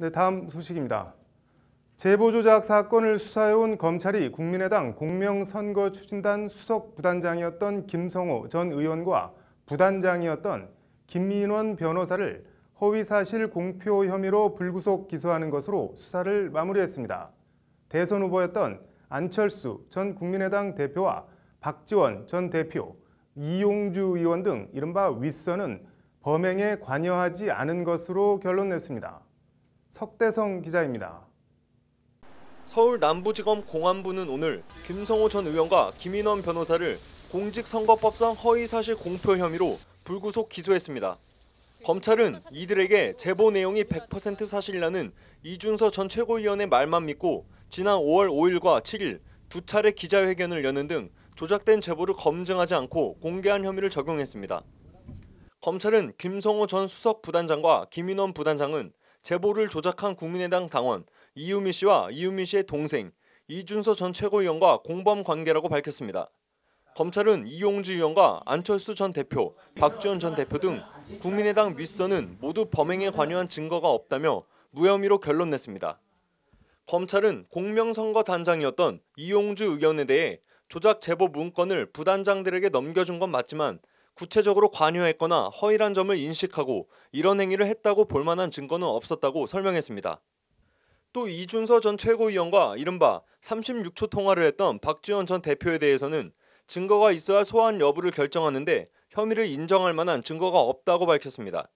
네, 다음 소식입니다. 제보 조작 사건을 수사해온 검찰이 국민의당 공명선거추진단 수석 부단장이었던 김성호 전 의원과 부단장이었던 김민원 변호사를 허위사실 공표 혐의로 불구속 기소하는 것으로 수사를 마무리했습니다. 대선 후보였던 안철수 전 국민의당 대표와 박지원 전 대표, 이용주 의원 등 이른바 윗선은 범행에 관여하지 않은 것으로 결론냈습니다. 석대성 기자입니다. 서울 남부지검 공안부는 오늘 김성호 전 의원과 김인원 변호사를 공직선거법상 허위사실 공표 혐의로 불구속 기소했습니다. 검찰은 이들에게 제보 내용이 100% 사실이라는 이준서 전 최고위원의 말만 믿고 지난 5월 5일과 7일 두 차례 기자회견을 여는 등 조작된 제보를 검증하지 않고 공개한 혐의를 적용했습니다. 검찰은 김성호 전 수석 부단장과 김인원 부단장은 제보를 조작한 국민의당 당원 이유미 씨와 이유미 씨의 동생 이준서 전 최고위원과 공범 관계라고 밝혔습니다. 검찰은 이용주 의원과 안철수 전 대표, 박지원 전 대표 등 국민의당 윗선은 모두 범행에 관여한 증거가 없다며 무혐의로 결론냈습니다. 검찰은 공명선거단장이었던 이용주 의원에 대해 조작 제보 문건을 부단장들에게 넘겨준 건 맞지만 구체적으로 관여했거나 허위란 점을 인식하고 이런 행위를 했다고 볼 만한 증거는 없었다고 설명했습니다. 또 이준서 전 최고위원과 이른바 36초 통화를 했던 박지원 전 대표에 대해서는 증거가 있어야 소환 여부를 결정하는데 혐의를 인정할 만한 증거가 없다고 밝혔습니다.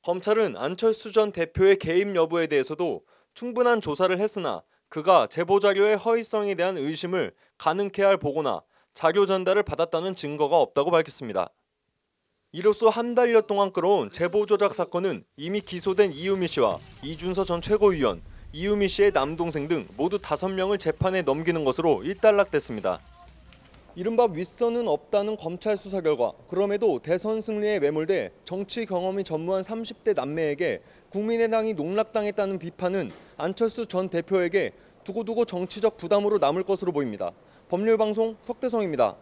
검찰은 안철수 전 대표의 개입 여부에 대해서도 충분한 조사를 했으나 그가 제보 자료의 허위성에 대한 의심을 가능케 할 보고나 자료 전달을 받았다는 증거가 없다고 밝혔습니다. 이로써 한 달여 동안 끌어온 제보 조작 사건은 이미 기소된 이유미 씨와 이준서 전 최고위원, 이유미 씨의 남동생 등 모두 5명을 재판에 넘기는 것으로 일단락됐습니다. 이른바 윗선은 없다는 검찰 수사 결과 그럼에도 대선 승리에 매몰돼 정치 경험이 전무한 30대 남매에게 국민의당이 농락당했다는 비판은 안철수 전 대표에게 두고두고 정치적 부담으로 남을 것으로 보입니다. 법률방송 석대성입니다.